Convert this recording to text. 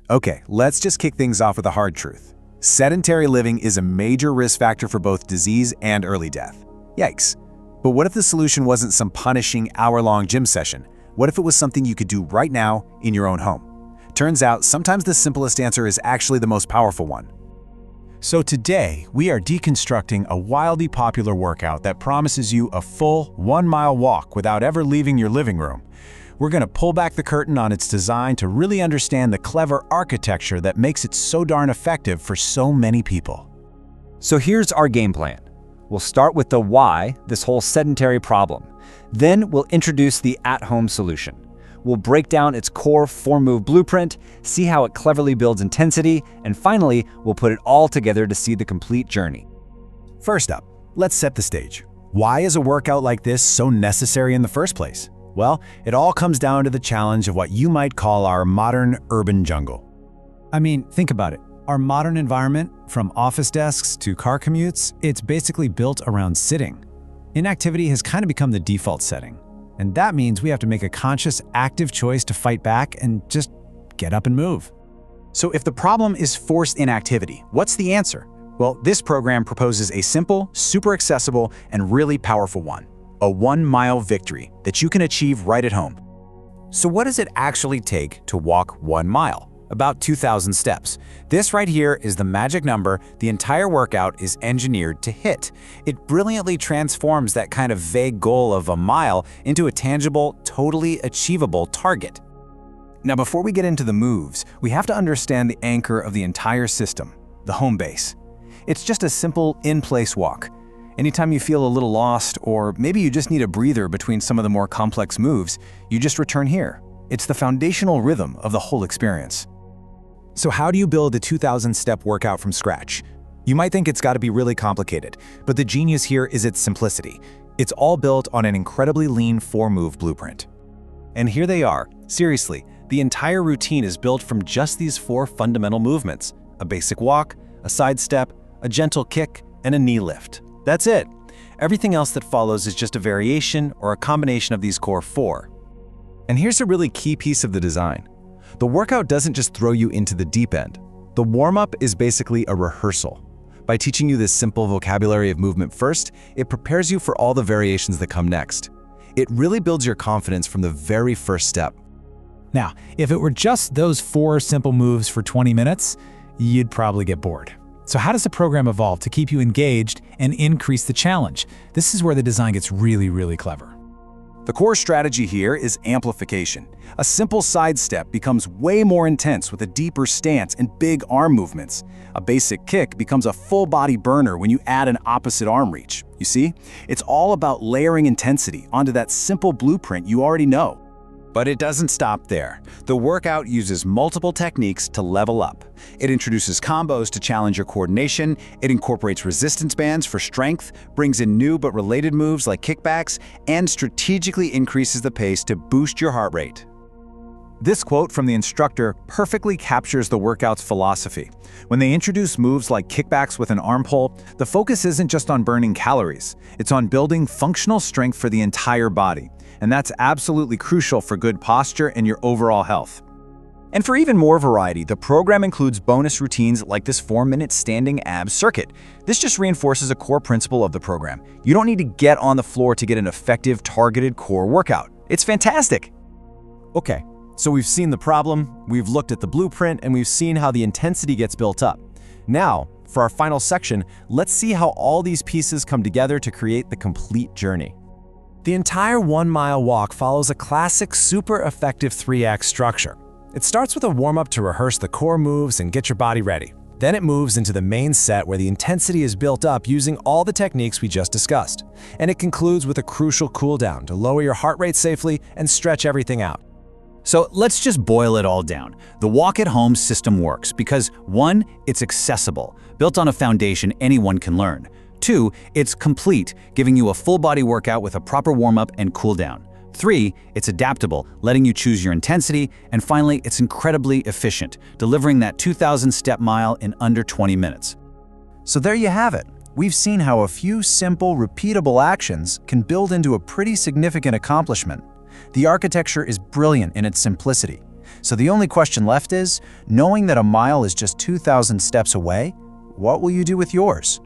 Okay, let's just kick things off with a hard truth. Sedentary living is a major risk factor for both disease and early death. Yikes. But what if the solution wasn't some punishing hour-long gym session? What if it was something you could do right now in your own home? Turns out, sometimes the simplest answer is actually the most powerful one. So today, we are deconstructing a wildly popular workout that promises you a full 1-mile walk without ever leaving your living room. We're going to pull back the curtain on its design to really understand the clever architecture that makes it so darn effective for so many people. So here's our game plan. We'll start with the why, this whole sedentary problem. Then we'll introduce the at-home solution. We'll break down its core 4-move blueprint, see how it cleverly builds intensity, and finally, we'll put it all together to see the complete journey. First up, let's set the stage. Why is a workout like this so necessary in the first place? Well, it all comes down to the challenge of what you might call our modern urban jungle. I mean, think about it. Our modern environment, from office desks to car commutes, it's basically built around sitting. Inactivity has kind of become the default setting. And that means we have to make a conscious, active choice to fight back and just get up and move. So if the problem is forced inactivity, what's the answer? Well, this program proposes a simple, super accessible, and really powerful one. A 1-mile victory that you can achieve right at home. So what does it actually take to walk 1 mile? About 2,000 steps. This right here is the magic number the entire workout is engineered to hit. It brilliantly transforms that kind of vague goal of a mile into a tangible, totally achievable target. Now, before we get into the moves, we have to understand the anchor of the entire system, the home base. It's just a simple, in-place walk. Anytime you feel a little lost, or maybe you just need a breather between some of the more complex moves, you just return here. It's the foundational rhythm of the whole experience. So how do you build a 2,000-step workout from scratch? You might think it's got to be really complicated, but the genius here is its simplicity. It's all built on an incredibly lean 4-move blueprint. And here they are. Seriously, the entire routine is built from just these 4 fundamental movements: a basic walk, a side step, a gentle kick, and a knee lift. That's it. Everything else that follows is just a variation or a combination of these core 4. And here's a really key piece of the design. The workout doesn't just throw you into the deep end. The warm-up is basically a rehearsal. By teaching you this simple vocabulary of movement first, it prepares you for all the variations that come next. It really builds your confidence from the very first step. Now, if it were just those 4 simple moves for 20 minutes, you'd probably get bored. So how does the program evolve to keep you engaged and increase the challenge? This is where the design gets really, really clever. The core strategy here is amplification. A simple side step becomes way more intense with a deeper stance and big arm movements. A basic kick becomes a full-body burner when you add an opposite arm reach. You see? It's all about layering intensity onto that simple blueprint you already know. But it doesn't stop there. The workout uses multiple techniques to level up. It introduces combos to challenge your coordination, it incorporates resistance bands for strength, brings in new but related moves like kickbacks, and strategically increases the pace to boost your heart rate. This quote from the instructor perfectly captures the workout's philosophy. When they introduce moves like kickbacks with an arm pull, the focus isn't just on burning calories. It's on building functional strength for the entire body. And that's absolutely crucial for good posture and your overall health. And for even more variety, the program includes bonus routines like this 4-minute standing abs circuit. This just reinforces a core principle of the program. You don't need to get on the floor to get an effective, targeted core workout. It's fantastic. Okay, so we've seen the problem, we've looked at the blueprint, and we've seen how the intensity gets built up. Now, for our final section, let's see how all these pieces come together to create the complete journey. The entire 1-mile walk follows a classic, super effective 3-act structure. It starts with a warm-up to rehearse the core moves and get your body ready. Then it moves into the main set where the intensity is built up using all the techniques we just discussed. And it concludes with a crucial cool-down to lower your heart rate safely and stretch everything out. So let's just boil it all down. The walk-at-home system works because 1, it's accessible, built on a foundation anyone can learn. 2, it's complete, giving you a full-body workout with a proper warm-up and cool-down. 3, it's adaptable, letting you choose your intensity. And finally, it's incredibly efficient, delivering that 2,000-step mile in under 20 minutes. So there you have it. We've seen how a few simple, repeatable actions can build into a pretty significant accomplishment. The architecture is brilliant in its simplicity. So the only question left is, knowing that a mile is just 2,000 steps away, what will you do with yours?